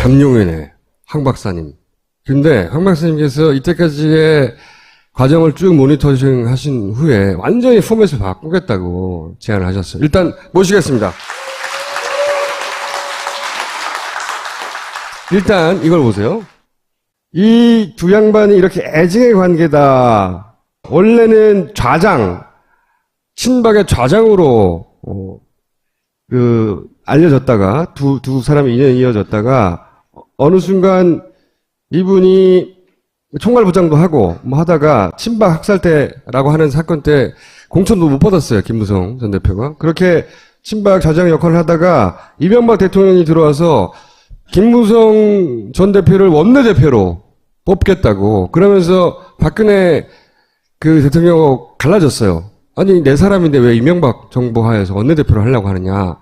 잠룡이네, 황 박사님. 근데 황 박사님께서 이때까지의 과정을 쭉 모니터링 하신 후에 완전히 포맷을 바꾸겠다고 제안을 하셨어요. 일단 모시겠습니다. 일단 이걸 보세요. 이 두 양반이 이렇게 애증의 관계다. 원래는 좌장, 친박의 좌장으로 알려졌다가 두 사람이 인연이 이어졌다가 어느 순간 이분이 총괄부장도 하고 뭐 하다가 친박 학살 때라고 하는 사건 때 공천도 못 받았어요. 김무성 전 대표가. 그렇게 친박 좌장 역할을 하다가 이명박 대통령이 들어와서 김무성 전 대표를 원내대표로 뽑겠다고 그러면서 박근혜 그 대통령하고 갈라졌어요. 아니 내 사람인데 왜 이명박 정부 하에서 원내대표를 하려고 하느냐.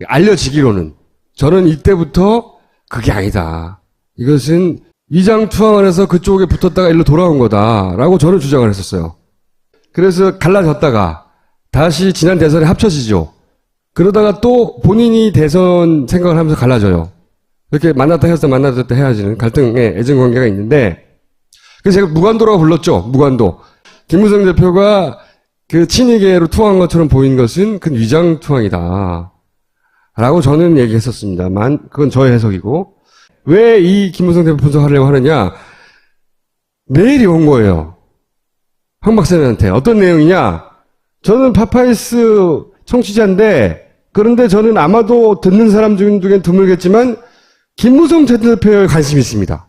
알려지기로는 저는 이때부터 그게 아니다. 이것은 위장투항을 해서 그쪽에 붙었다가 일로 돌아온 거다라고 저는 주장을 했었어요. 그래서 갈라졌다가 다시 지난 대선에 합쳐지죠. 그러다가 또 본인이 대선 생각을 하면서 갈라져요. 이렇게 만났다 헤어졌다 만났다 헤어지는 갈등의 애증관계가 있는데 그래서 제가 무관도라고 불렀죠. 무관도. 김무성 대표가 그 친이계로 투항한 것처럼 보인 것은 그 위장투항이다. 라고 저는 얘기했었습니다만 그건 저의 해석이고 왜 이 김무성 대표 분석하려고 하느냐 메일이 온 거예요. 황 박사님한테 어떤 내용이냐 저는 파파이스 청취자인데 그런데 저는 아마도 듣는 사람 중엔 드물겠지만 김무성 전 대표에 관심이 있습니다.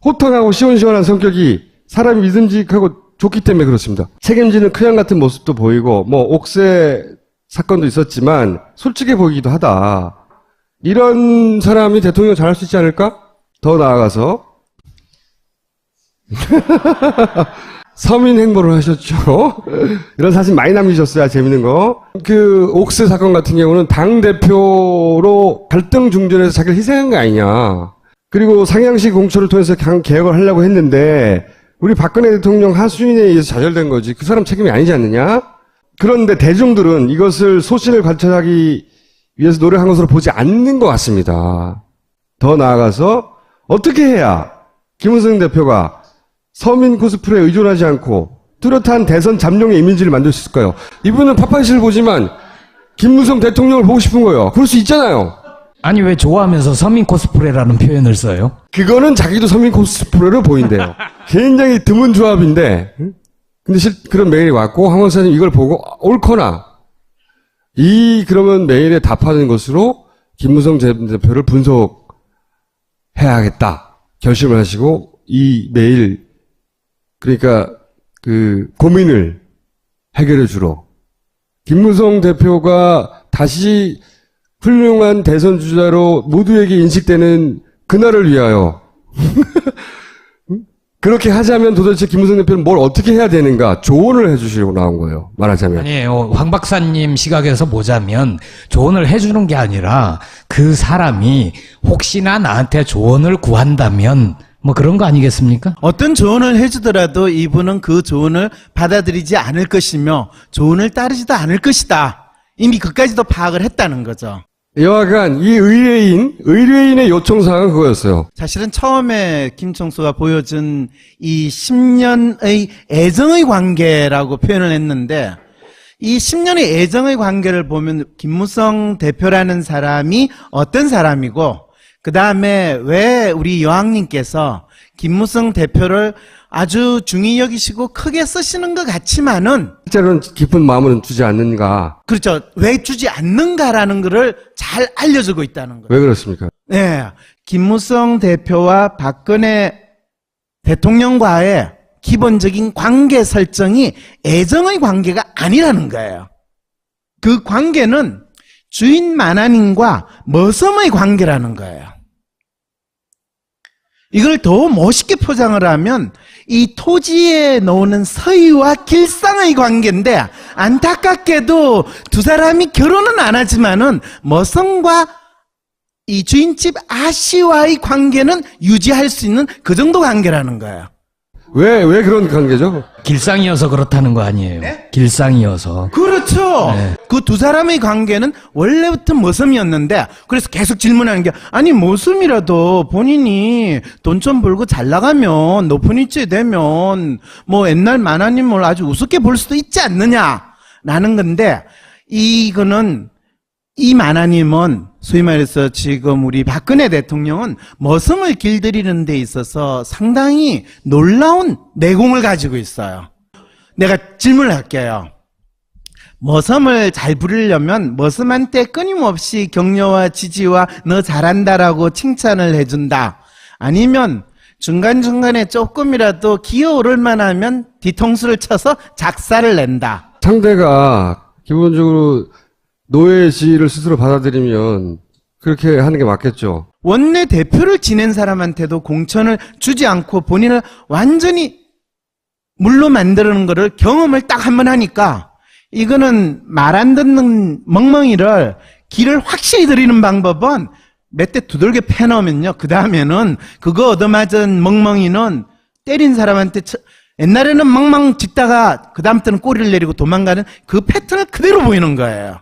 호탕하고 시원시원한 성격이 사람이 믿음직하고 좋기 때문에 그렇습니다. 책임지는 큰형 같은 모습도 보이고 뭐 옥새 사건도 있었지만 솔직해 보이기도 하다. 이런 사람이 대통령 잘할 수 있지 않을까? 더 나아가서 서민 행보를 하셨죠. 이런 사진 많이 남기셨어요. 재밌는 거. 그 옥새 사건 같은 경우는 당대표로 갈등 중전에서 자기를 희생한 거 아니냐. 그리고 상향식 공천을 통해서 개혁을 하려고 했는데 우리 박근혜 대통령 하수인에 의해서 좌절된 거지. 그 사람 책임이 아니지 않느냐? 그런데 대중들은 이것을 소신을 관찰하기 위해서 노력한 것으로 보지 않는 것 같습니다. 더 나아가서 어떻게 해야 김무성 대표가 서민 코스프레에 의존하지 않고 뚜렷한 대선 잠룡의 이미지를 만들 수 있을까요? 이분은 파파이스를 보지만 김무성 대통령을 보고 싶은 거예요. 그럴 수 있잖아요. 아니 왜 좋아하면서 서민 코스프레라는 표현을 써요? 그거는 자기도 서민 코스프레로 보인대요. 굉장히 드문 조합인데 근데 그런 메일이 왔고 황 박사님 이걸 보고 옳거나 그러면 메일에 답하는 것으로 김무성 전 대표를 분석해야겠다 결심을 하시고 이 메일 그러니까 그 고민을 해결해 주러 김무성 대표가 다시 훌륭한 대선 주자로 모두에게 인식되는 그날을 위하여 그렇게 하자면 도대체 김무성 대표는 뭘 어떻게 해야 되는가 조언을 해주시려고 나온 거예요. 말하자면. 아니에요. 황 박사님 시각에서 보자면 조언을 해주는 게 아니라 그 사람이 혹시나 나한테 조언을 구한다면 뭐 그런 거 아니겠습니까? 어떤 조언을 해주더라도 이분은 그 조언을 받아들이지 않을 것이며 조언을 따르지도 않을 것이다. 이미 그까지도 파악을 했다는 거죠. 여하간 이 의뢰인의 요청사항은 그거였어요. 사실은 처음에 김총수가 보여준 이 10년의 애정의 관계라고 표현을 했는데 이 10년의 애정의 관계를 보면 김무성 대표라는 사람이 어떤 사람이고 그 다음에 왜 우리 여왕님께서 김무성 대표를 아주 중히 여기시고 크게 쓰시는 것 같지만은 실제로는 깊은 마음은 주지 않는가. 그렇죠. 왜 주지 않는가라는 것을 잘 알려주고 있다는 거예요. 왜 그렇습니까? 네. 김무성 대표와 박근혜 대통령과의 기본적인 관계 설정이 애정의 관계가 아니라는 거예요. 그 관계는 주인 만한인과 머슴의 관계라는 거예요. 이걸 더 멋있게 포장을 하면 이 토지에 놓는 서희와 길상의 관계인데 안타깝게도 두 사람이 결혼은 안 하지만은 머슴과 이 주인집 아씨와의 관계는 유지할 수 있는 그 정도 관계라는 거예요. 왜 그런 관계죠? 길상이어서 그렇다는 거 아니에요. 네? 길상이어서. 그렇죠. 그 두 사람의 관계는 원래부터 모섬이었는데 그래서 계속 질문하는 게 아니 모섬이라도 본인이 돈 좀 벌고 잘 나가면 높은 위치에 되면 뭐 옛날 만화님을 아주 우습게 볼 수도 있지 않느냐라는 건데 이거는 이 만화님은 소위 말해서 지금 우리 박근혜 대통령은 머슴을 길들이는 데 있어서 상당히 놀라운 내공을 가지고 있어요. 내가 질문을 할게요. 머슴을 잘 부리려면 머슴한테 끊임없이 격려와 지지와 너 잘한다라고 칭찬을 해준다. 아니면 중간중간에 조금이라도 기어오를 만하면 뒤통수를 쳐서 작사를 낸다. 상대가 기본적으로 노예의 지위를 스스로 받아들이면 그렇게 하는 게 맞겠죠. 원내 대표를 지낸 사람한테도 공천을 주지 않고 본인을 완전히 물로 만드는 거를 경험을 딱 한 번 하니까 이거는 말 안 듣는 멍멍이를 길을 확실히 들이는 방법은 몇 대 두들겨 패놓으면요. 그 다음에는 그거 얻어맞은 멍멍이는 때린 사람한테 옛날에는 멍멍 짖다가 그 다음부터는 꼬리를 내리고 도망가는 그 패턴을 그대로 보이는 거예요.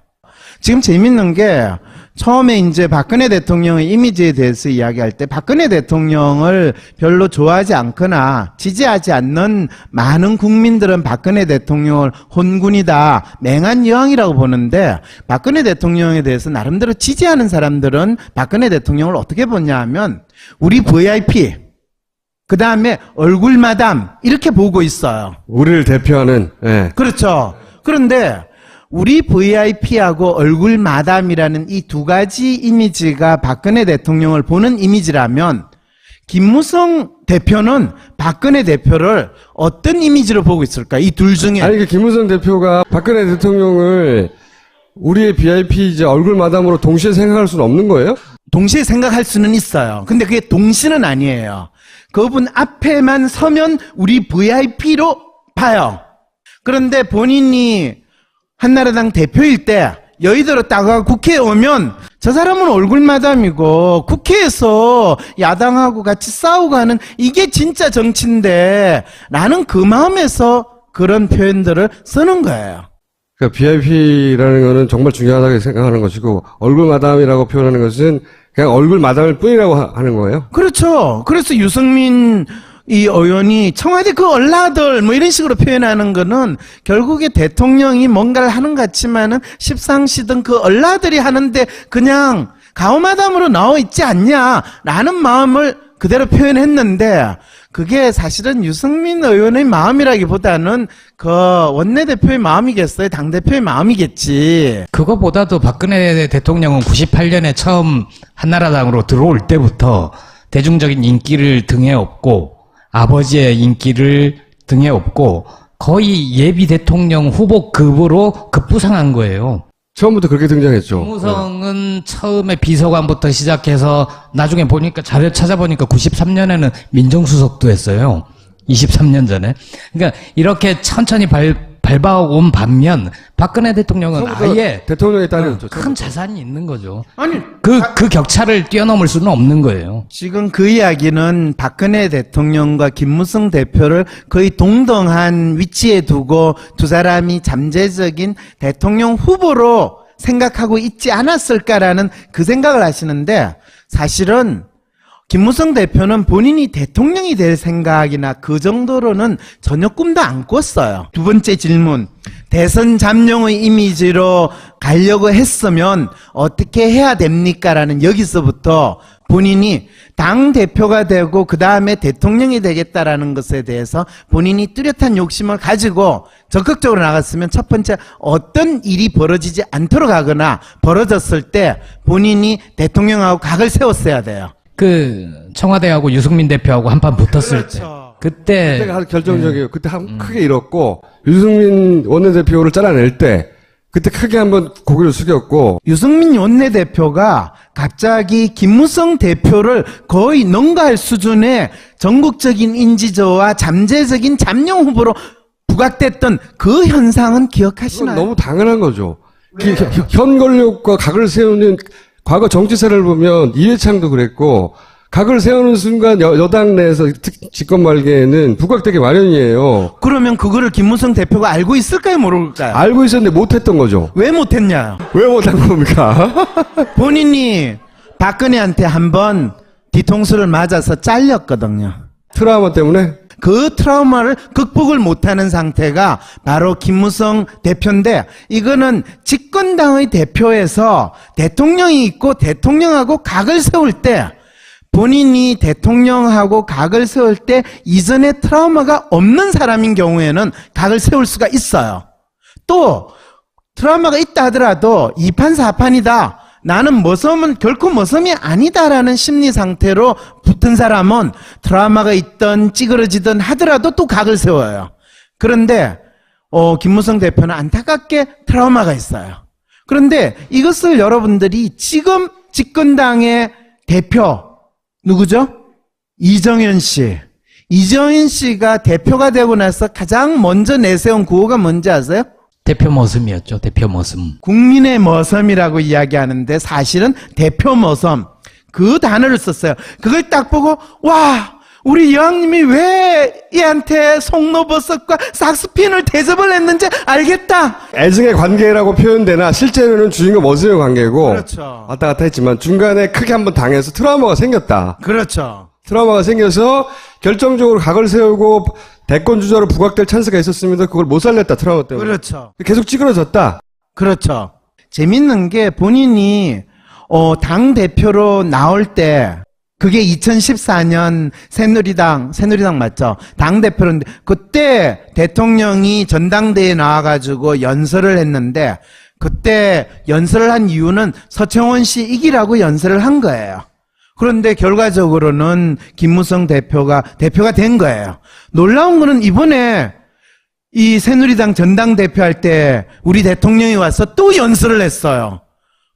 지금 재밌는 게 처음에 이제 박근혜 대통령의 이미지에 대해서 이야기할 때 박근혜 대통령을 별로 좋아하지 않거나 지지하지 않는 많은 국민들은 박근혜 대통령을 혼군이다, 맹한 여왕이라고 보는데 박근혜 대통령에 대해서 나름대로 지지하는 사람들은 박근혜 대통령을 어떻게 보냐 하면 우리 VIP, 그 다음에 얼굴 마담 이렇게 보고 있어요. 우리를 대표하는, 예. 그렇죠. 그런데 우리 VIP하고 얼굴 마담이라는 이 두 가지 이미지가 박근혜 대통령을 보는 이미지라면 김무성 대표는 박근혜 대표를 어떤 이미지로 보고 있을까? 이 둘 중에. 아니, 그 김무성 대표가 박근혜 대통령을 우리의 BIP이자 얼굴 마담으로 동시에 생각할 수는 없는 거예요? 동시에 생각할 수는 있어요. 근데 그게 동시는 아니에요. 그분 앞에만 서면 우리 VIP로 봐요. 그런데 본인이 한나라당 대표일 때 여의도로 따가 국회에 오면 저 사람은 얼굴 마담이고 국회에서 야당하고 같이 싸우고 하는 이게 진짜 정치인데 나는 그 마음에서 그런 표현들을 쓰는 거예요. 그러니까 BIP라는 거는 정말 중요하다고 생각하는 것이고 얼굴 마담이라고 표현하는 것은 그냥 얼굴 마담일 뿐이라고 하는 거예요? 그렇죠. 그래서 유승민 이 의원이 청와대 그 얼라들 뭐 이런 식으로 표현하는 거는 결국에 대통령이 뭔가를 하는 것 같지만은 십상시든 그 얼라들이 하는데 그냥 가오마담으로 나와 있지 않냐라는 마음을 그대로 표현했는데 그게 사실은 유승민 의원의 마음이라기보다는 그 원내대표의 마음이겠어요? 당대표의 마음이겠지. 그거보다도 박근혜 대통령은 98년에 처음 한나라당으로 들어올 때부터 대중적인 인기를 등에 업고 아버지의 인기를 등에 업고 거의 예비 대통령 후보급으로 급부상한 거예요. 처음부터 그렇게 등장했죠. 김무성은 처음에 비서관부터 시작해서 나중에 보니까 자료 찾아보니까 93년에는 민정수석도 했어요. 23년 전에. 그러니까 이렇게 천천히 밟아온 반면 박근혜 대통령은 아예 대통령의 딸이었죠. 큰 재산이 있는 거죠. 아니 그 격차를 뛰어넘을 수는 없는 거예요. 지금 그 이야기는 박근혜 대통령과 김무성 대표를 거의 동등한 위치에 두고 두 사람이 잠재적인 대통령 후보로 생각하고 있지 않았을까라는 그 생각을 하시는데 사실은 김무성 대표는 본인이 대통령이 될 생각이나 그 정도로는 전혀 꿈도 안 꿨어요. 두 번째 질문. 대선 잠룡의 이미지로 가려고 했으면 어떻게 해야 됩니까? 라는 여기서부터 본인이 당대표가 되고 그 다음에 대통령이 되겠다라는 것에 대해서 본인이 뚜렷한 욕심을 가지고 적극적으로 나갔으면 첫 번째 어떤 일이 벌어지지 않도록 하거나 벌어졌을 때 본인이 대통령하고 각을 세웠어야 돼요. 그 청와대하고 유승민 대표하고 한판 붙었을 그렇죠. 때 그때 그때가 아주 결정적이에요. 그때 크게 잃었고 유승민 원내대표를 잘라낼 때 그때 크게 한번 고개를 숙였고 유승민 원내대표가 갑자기 김무성 대표를 거의 능가할 수준의 전국적인 인지도와 잠재적인 잠룡 후보로 부각됐던 그 현상은 기억하시나요? 너무 당연한 거죠. 현 권력과 각을 세우는 과거 정치사를 보면 이회창도 그랬고 각을 세우는 순간 여당 내에서 집권 말기에는 부각되기 마련이에요. 그러면 그거를 김무성 대표가 알고 있을까요, 모를까요? 알고 있었는데 못했던 거죠. 왜 못했냐? 왜 못한 겁니까? 본인이 박근혜한테 한번 뒤통수를 맞아서 잘렸거든요. 트라우마 때문에? 그 트라우마를 극복을 못하는 상태가 바로 김무성 대표인데, 이거는 집권당의 대표에서 대통령이 있고 대통령하고 각을 세울 때, 본인이 대통령하고 각을 세울 때 이전에 트라우마가 없는 사람인 경우에는 각을 세울 수가 있어요. 또 트라우마가 있다 하더라도 2판 4판이다, 나는 머섬은 결코 머섬이 아니다라는 심리 상태로 붙은 사람은 트라우마가 있던 찌그러지든 하더라도 또 각을 세워요. 그런데 김무성 대표는 안타깝게 트라우마가 있어요. 그런데 이것을 여러분들이 지금 집권당의 대표 누구죠? 이정현 씨. 이정현 씨가 대표가 되고 나서 가장 먼저 내세운 구호가 뭔지 아세요? 대표 모습이었죠. 대표 모습. 국민의 머섬이라고 이야기하는데 사실은 대표 머섬, 그 단어를 썼어요. 그걸 딱 보고 와, 우리 여왕님이 왜 얘한테 송로버섯과 삭스핀을 대접을 했는지 알겠다. 애증의 관계라고 표현되나 실제로는 주인공 머슴의 관계고 그렇죠. 왔다 갔다 했지만 중간에 크게 한번 당해서 트라우마가 생겼다. 그렇죠. 트라우마가 생겨서 결정적으로 각을 세우고 대권 주자로 부각될 찬스가 있었으면 그걸 못 살렸다. 트라우마 때문에. 그렇죠. 계속 찌그러졌다. 그렇죠. 재밌는 게 본인이 당 대표로 나올 때, 그게 2014년 새누리당 맞죠? 당 대표인데 그때 대통령이 전당대회에 나와가지고 연설을 했는데, 그때 연설을 한 이유는 서청원 씨 이기라고 연설을 한 거예요. 그런데 결과적으로는 김무성 대표가 된 거예요. 놀라운 거는 이번에 이 새누리당 전당대표 할 때 우리 대통령이 와서 또 연설을 했어요.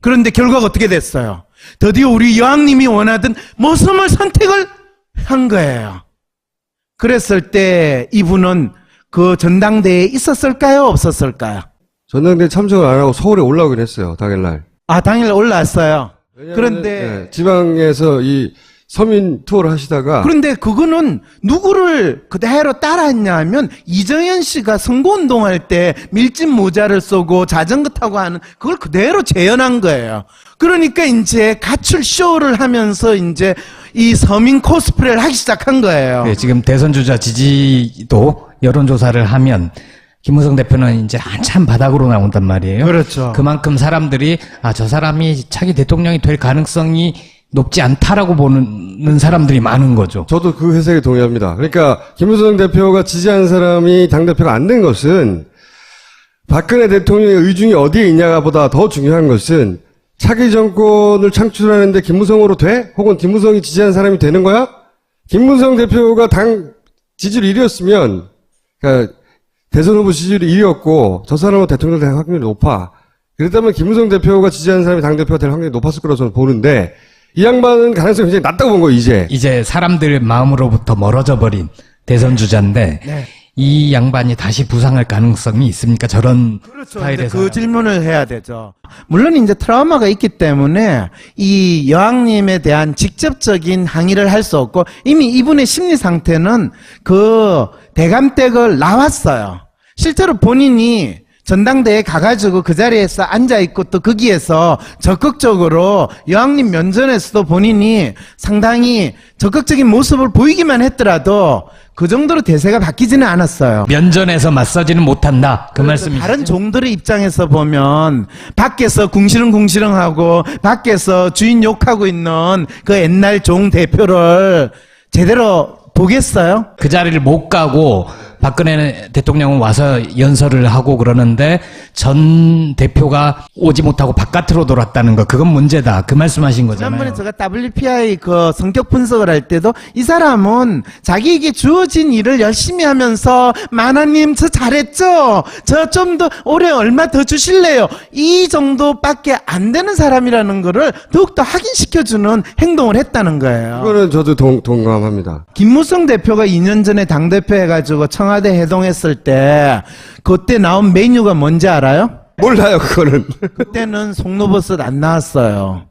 그런데 결과가 어떻게 됐어요? 드디어 우리 여왕님이 원하던 머슴을 선택을 한 거예요. 그랬을 때 이분은 그 전당대회에 있었을까요? 없었을까요? 전당대회 참석을 안 하고 서울에 올라오긴 했어요. 당일날. 아, 당일 올라왔어요. 왜냐면은, 그런데 예, 지방에서 이 서민 투어를 하시다가 그런데 그거는 누구를 그대로 따라했냐 하면 이정현 씨가 선거운동할 때 밀짚 모자를 쓰고 자전거 타고 하는 그걸 그대로 재현한 거예요. 그러니까 이제 가출 쇼를 하면서 이제 이 서민 코스프레를 하기 시작한 거예요. 네, 지금 대선 주자 지지도 여론조사를 하면 김무성 대표는 이제 한참 바닥으로 나온단 말이에요. 그렇죠. 그만큼 사람들이 저 사람이 차기 대통령이 될 가능성이 높지 않다라고 보는 사람들이 많은 거죠. 저도 그 해석에 동의합니다. 그러니까 김무성 대표가 지지한 사람이 당대표가 안 된 것은 박근혜 대통령의 의중이 어디에 있냐가 보다 더 중요한 것은 차기 정권을 창출하는데 김무성으로 돼? 혹은 김무성이 지지한 사람이 되는 거야? 김무성 대표가 당 지지율 1위였으면 그러니까 대선 후보 지지율이 1위였고 저 사람은 대통령 될 확률이 높아. 그렇다면 김무성 대표가 지지하는 사람이 당대표가 될 확률이 높았을 거라고 저는 보는데 이 양반은 가능성이 굉장히 낮다고 본 거예요. 이제 사람들 마음으로부터 멀어져 버린 대선 주자인데 네. 이 양반이 다시 부상할 가능성이 있습니까? 저런 그렇죠. 스타일에서. 그 질문을 해야 되죠. 물론 이제 트라우마가 있기 때문에 이 여왕님에 대한 직접적인 항의를 할 수 없고 이미 이분의 심리 상태는 그 대감댁을 나왔어요. 실제로 본인이 전당대회에 가가지고 그 자리에서 앉아있고 또 거기에서 적극적으로 여왕님 면전에서도 본인이 상당히 적극적인 모습을 보이기만 했더라도 그 정도로 대세가 바뀌지는 않았어요. 면전에서 맞서지는 못한다. 그 말씀이시죠? 다른 종들의 입장에서 보면 밖에서 궁시렁궁시렁하고 밖에서 주인 욕하고 있는 그 옛날 종 대표를 제대로 보겠어요? 그 자리를 못 가고 박근혜 대통령은 와서 연설을 하고 그러는데 전 대표가 오지 못하고 바깥으로 돌았다는 거, 그건 문제다. 그 말씀하신 거잖아요. 지난번에 제가 WPI 그 성격 분석을 할 때도 이 사람은 자기에게 주어진 일을 열심히 하면서 만화님 저 잘했죠? 저 좀 더 올해 얼마 더 주실래요? 이 정도밖에 안 되는 사람이라는 거를 더욱더 확인시켜주는 행동을 했다는 거예요. 그거는 저도 동감합니다. 김무성 대표가 2년 전에 당대표 해가지고 청와대 해동했을 때 그때 나온 메뉴가 뭔지 알아요? 몰라요, 그거는. 그때는 송로버섯 안 나왔어요.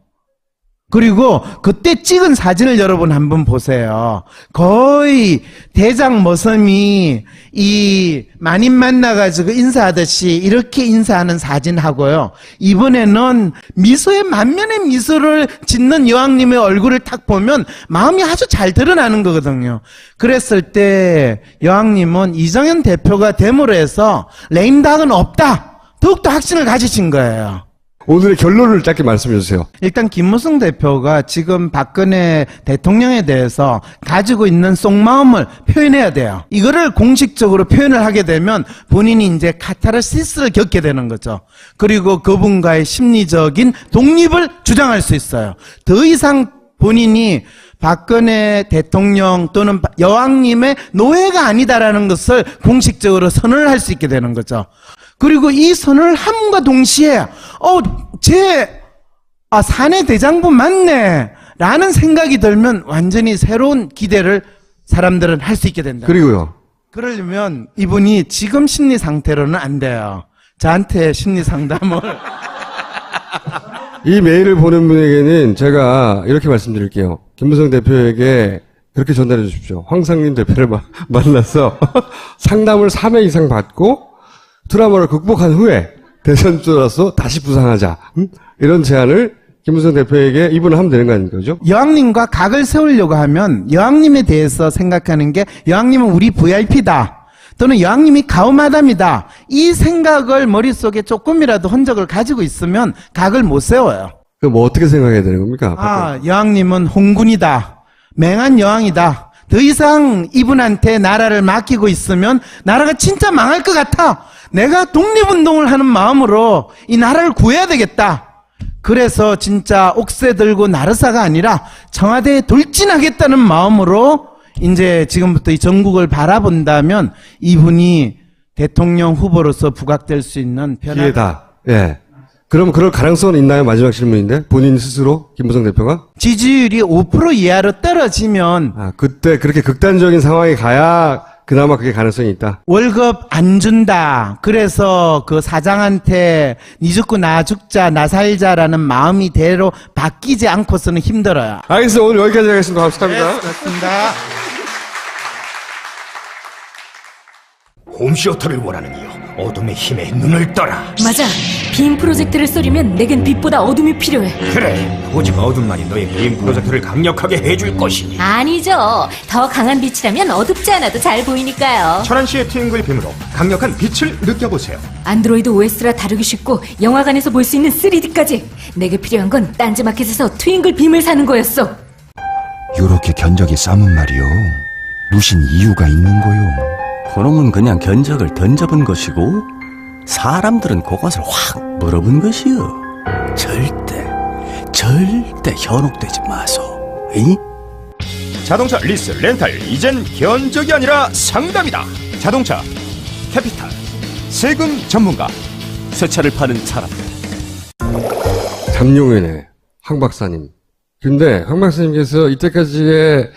그리고 그때 찍은 사진을 여러분 한번 보세요. 거의 대장 모섬이 이 만인 만나가지고 인사하듯이 이렇게 인사하는 사진하고요. 이번에는 미소에 만면의 미소를 짓는 여왕님의 얼굴을 딱 보면 마음이 아주 잘 드러나는 거거든요. 그랬을 때 여왕님은 이정현 대표가 됨으로 해서 레임덕은 없다. 더욱더 확신을 가지신 거예요. 오늘의 결론을 짧게 말씀해 주세요. 일단 김무성 대표가 지금 박근혜 대통령에 대해서 가지고 있는 속마음을 표현해야 돼요. 이거를 공식적으로 표현을 하게 되면 본인이 이제 카타르시스를 겪게 되는 거죠. 그리고 그분과의 심리적인 독립을 주장할 수 있어요. 더 이상 본인이 박근혜 대통령 또는 여왕님의 노예가 아니다라는 것을 공식적으로 선언을 할 수 있게 되는 거죠. 그리고 이 선언을 함과 동시에 사내 대장부 맞네 라는 생각이 들면 완전히 새로운 기대를 사람들은 할 수 있게 된다. 그리고요. 그러려면 이분이 지금 심리 상태로는 안 돼요. 저한테 심리 상담을 이 메일을 보낸 분에게는 제가 이렇게 말씀드릴게요. 김무성 대표에게 그렇게 전달해 주십시오. 황상민 대표를 만나서 상담을 3회 이상 받고 트라우마를 극복한 후에 대선 뚫어서 다시 부상하자. 이런 제안을 김무성 대표에게 이분은 하면 되는 거 아닙니까? 그죠? 여왕님과 각을 세우려고 하면 여왕님에 대해서 생각하는 게 여왕님은 우리 VIP다. 또는 여왕님이 가오마담이다. 이 생각을 머릿속에 조금이라도 흔적을 가지고 있으면 각을 못 세워요. 그 뭐 어떻게 생각해야 되는 겁니까? 여왕님은 홍군이다. 맹한 여왕이다. 더 이상 이분한테 나라를 맡기고 있으면 나라가 진짜 망할 것 같아. 내가 독립운동을 하는 마음으로 이 나라를 구해야 되겠다. 그래서 진짜 옥새 들고 나르사가 아니라 청와대에 돌진하겠다는 마음으로 이제 지금부터 이 전국을 바라본다면 이분이 대통령 후보로서 부각될 수 있는 기회다. 예. 그럼 그럴 가능성은 있나요? 마지막 질문인데 본인 스스로 김무성 대표가 지지율이 5% 이하로 떨어지면 그때 그렇게 극단적인 상황이 가야 그나마 그게 가능성이 있다. 월급 안 준다. 그래서 그 사장한테 니 죽고 나 죽자 나 살자라는 마음이 대로 바뀌지 않고서는 힘들어요. 알겠습니다. 오늘 여기까지 하겠습니다. 감사합니다. 네, 그렇습니다. 홈시어터를 원하는 이여 어둠의 힘에 눈을 떠라. 맞아. 빔 프로젝트를 쏘려면 내겐 빛보다 어둠이 필요해. 그래, 오직 어둠만이 너의 빔 프로젝트를 강력하게 해줄 것이니. 아니죠. 더 강한 빛이라면 어둡지 않아도 잘 보이니까요. 천안시의 트윙글 빔으로 강력한 빛을 느껴보세요. 안드로이드 OS라 다루기 쉽고 영화관에서 볼 수 있는 3D까지. 내게 필요한 건 딴지마켓에서 트윙글 빔을 사는 거였어. 요렇게 견적이 싸면 말이요. 루신 이유가 있는 거요. 그놈은 그냥 견적을 던져본 것이고 사람들은 그것을 확 물어본 것이요. 절대 현혹되지 마소. 이? 자동차 리스 렌탈 이젠 견적이 아니라 상담이다. 자동차 캐피탈 세금 전문가 새 차를 파는 사람. 잠룡이네. 황 박사님. 근데 황 박사님께서 이때까지의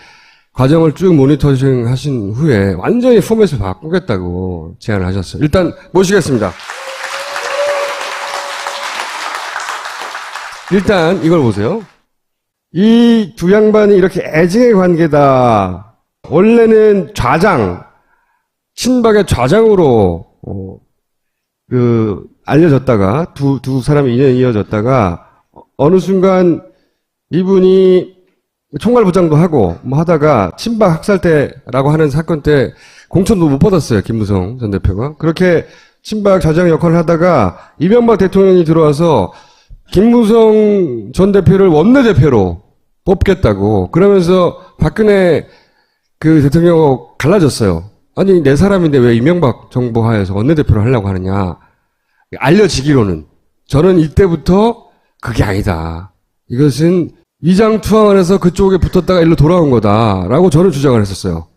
과정을 쭉 모니터링 하신 후에 완전히 포맷을 바꾸겠다고 제안을 하셨어요. 일단 모시겠습니다. 일단 이걸 보세요. 이 두 양반이 이렇게 애증의 관계다. 원래는 좌장, 친박의 좌장으로 알려졌다가 두 사람이 인연이 이어졌다가 어느 순간 이분이 총괄부장도 하고 뭐 하다가 친박 학살 때라고 하는 사건 때 공천도 못 받았어요. 김무성 전 대표가. 그렇게 친박 좌장 역할을 하다가 이명박 대통령이 들어와서 김무성 전 대표를 원내대표로 뽑겠다고 그러면서 박근혜 그 대통령하고 갈라졌어요. 아니 내 사람인데 왜 이명박 정부 하에서 원내대표를 하려고 하느냐. 알려지기로는 저는 이때부터 그게 아니다. 이것은 위장투항을 해서 그쪽에 붙었다가 일로 돌아온 거다라고 저는 주장을 했었어요.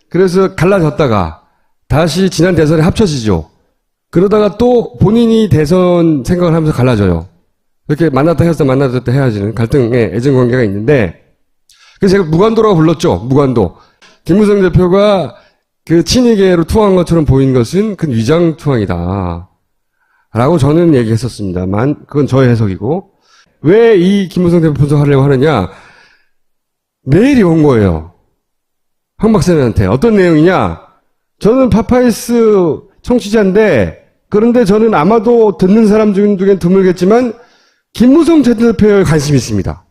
그래서 갈라졌다가 다시 지난 대선에 합쳐지죠. 그러다가 또 본인이 대선 생각을 하면서 갈라져요. 이렇게 만났다 헤어졌다 만났다 헤어지는 갈등의 애정관계가 있는데 그래서 제가 무관도라고 불렀죠. 무관도. 김무성 대표가 그 친이계로 투항한 것처럼 보인 것은 그 위장투항이다. 라고 저는 얘기했었습니다만 그건 저의 해석이고 왜 이 김무성 대표 분석하려고 하느냐? 메일이 온 거예요. 황 박사님한테. 어떤 내용이냐? 저는 파파이스 청취자인데, 그런데 저는 아마도 듣는 사람 중에 드물겠지만, 김무성 전 대표에 관심이 있습니다.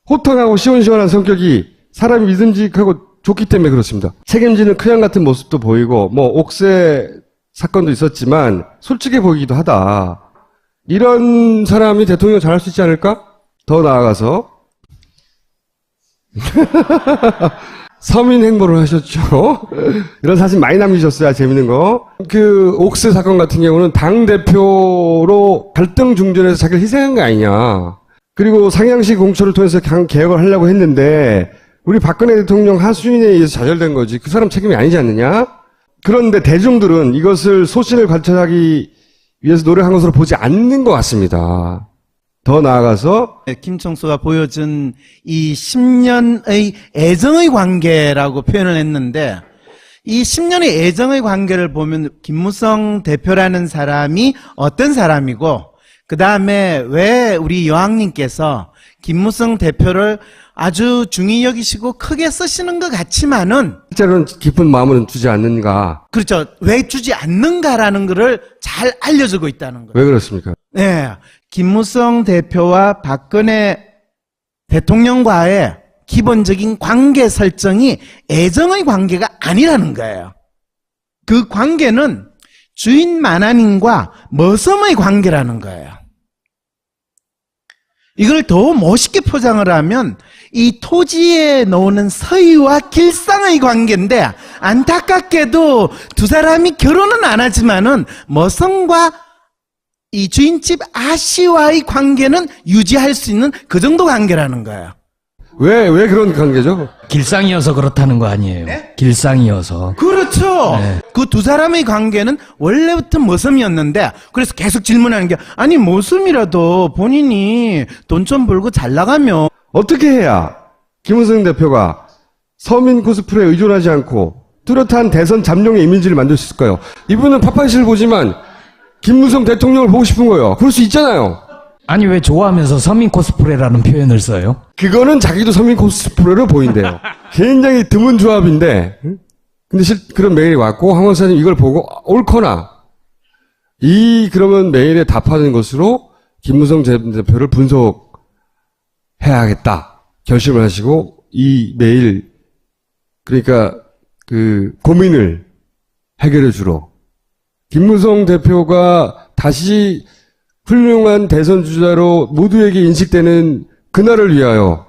호탕하고 시원시원한 성격이 사람이 믿음직하고 좋기 때문에 그렇습니다. 책임지는 크양 같은 모습도 보이고, 뭐, 옥새 사건도 있었지만, 솔직해 보이기도 하다. 이런 사람이 대통령 잘할 수 있지 않을까? 더 나아가서, 서민 행보를 하셨죠. 이런 사진 많이 남기셨어요. 재밌는 거. 그 옥스 사건 같은 경우는 당대표로 갈등 중전에서 자기를 희생한 거 아니냐. 그리고 상향식 공천을 통해서 개혁을 하려고 했는데 우리 박근혜 대통령 하수인에 의해서 좌절된 거지. 그 사람 책임이 아니지 않느냐. 그런데 대중들은 이것을 소신을 관철하기 위해서 노력한 것으로 보지 않는 것 같습니다. 더 나아가서 김총수가 보여준 이 10년의 애정의 관계라고 표현을 했는데 이 10년의 애정의 관계를 보면 김무성 대표라는 사람이 어떤 사람이고 그 다음에 왜 우리 여왕님께서 김무성 대표를 아주 중히 여기시고 크게 쓰시는 것 같지만은 실제로는 깊은 마음은 주지 않는가. 그렇죠. 왜 주지 않는가라는 것을 잘 알려주고 있다는 거예요. 왜 그렇습니까? 네. 김무성 대표와 박근혜 대통령과의 기본적인 관계 설정이 애정의 관계가 아니라는 거예요. 그 관계는 주인 만한인과 머슴의 관계라는 거예요. 이걸 더 멋있게 포장을 하면 이 토지에 놓는 서희와 길상의 관계인데 안타깝게도 두 사람이 결혼은 안 하지만은 머슴과 이 주인집 아씨와의 관계는 유지할 수 있는 그 정도 관계라는 거예요. 왜 그런 관계죠? 길상이어서 그렇다는 거 아니에요. 네? 길상이어서. 그렇죠. 네. 그 두 사람의 관계는 원래부터 머슴이었는데 그래서 계속 질문하는 게 아니 머슴이라도 본인이 돈 좀 벌고 잘 나가면 어떻게 해야 김무성 대표가 서민 코스프레에 의존하지 않고 뚜렷한 대선 잠룡의 이미지를 만들 수 있을까요? 이분은 파파이스를 보지만 김무성 대통령을 보고 싶은 거예요. 그럴 수 있잖아요. 아니 왜 좋아하면서 서민 코스프레라는 표현을 써요? 그거는 자기도 서민 코스프레로 보인대요. 굉장히 드문 조합인데, 근데 그런 메일이 왔고, 황 박사님 이걸 보고, 옳거나, 그러면 메일에 답하는 것으로 김무성 전 대표를 분석해야겠다. 결심을 하시고, 이 메일, 그러니까, 고민을 해결해 주러, 김무성 대표가 다시 훌륭한 대선 주자로 모두에게 인식되는 그날을 위하여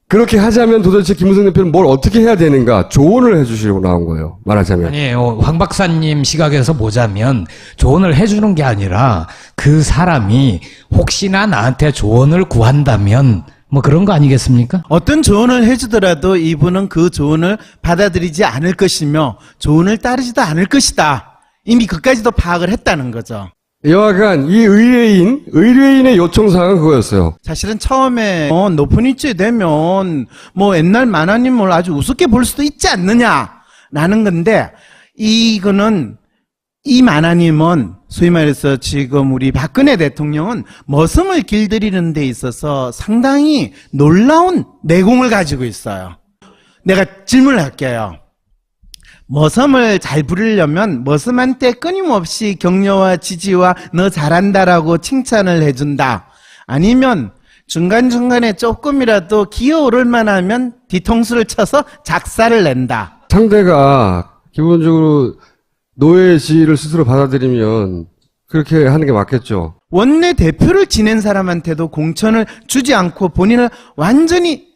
그렇게 하자면 도대체 김무성 대표는 뭘 어떻게 해야 되는가 조언을 해주시려고 나온 거예요. 말하자면. 아니에요. 황 박사님 시각에서 보자면 조언을 해주는 게 아니라 그 사람이 혹시나 나한테 조언을 구한다면 뭐 그런 거 아니겠습니까? 어떤 조언을 해주더라도 이분은 그 조언을 받아들이지 않을 것이며 조언을 따르지도 않을 것이다. 이미 그까지도 파악을 했다는 거죠. 여하간 이 의뢰인의 요청사항은 그거였어요. 사실은 처음에 높은 위치에 되면 뭐 옛날 만화님을 아주 우습게 볼 수도 있지 않느냐라는 건데 이거는 이 만화님은 소위 말해서 지금 우리 박근혜 대통령은 머슴을 길들이는 데 있어서 상당히 놀라운 내공을 가지고 있어요. 내가 질문을 할게요. 머슴을 잘 부리려면 머슴한테 끊임없이 격려와 지지와 너 잘한다라고 칭찬을 해준다. 아니면 중간중간에 조금이라도 기어오를 만하면 뒤통수를 쳐서 작사를 낸다. 상대가 기본적으로 노예의 지위를 스스로 받아들이면 그렇게 하는 게 맞겠죠. 원내 대표를 지낸 사람한테도 공천을 주지 않고 본인을 완전히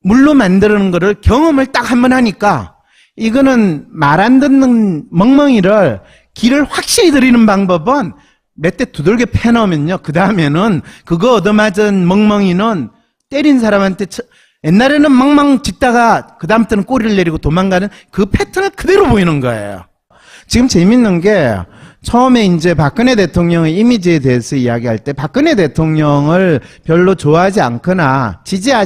물로 만드는 거를 경험을 딱 한 번 하니까 이거는 말 안 듣는 멍멍이를 길을 확실히 들이는 방법은 몇 대 두들겨 패놓으면요. 그 다음에는 그거 얻어맞은 멍멍이는 때린 사람한테 옛날에는 멍멍 짖다가 그 다음부터는 꼬리를 내리고 도망가는 그 패턴을 그대로 보이는 거예요. 지금 재밌는 게 처음에 이제 박근혜 대통령의 이미지에 대해서 이야기할 때 박근혜 대통령을 별로 좋아하지 않거나 지지하지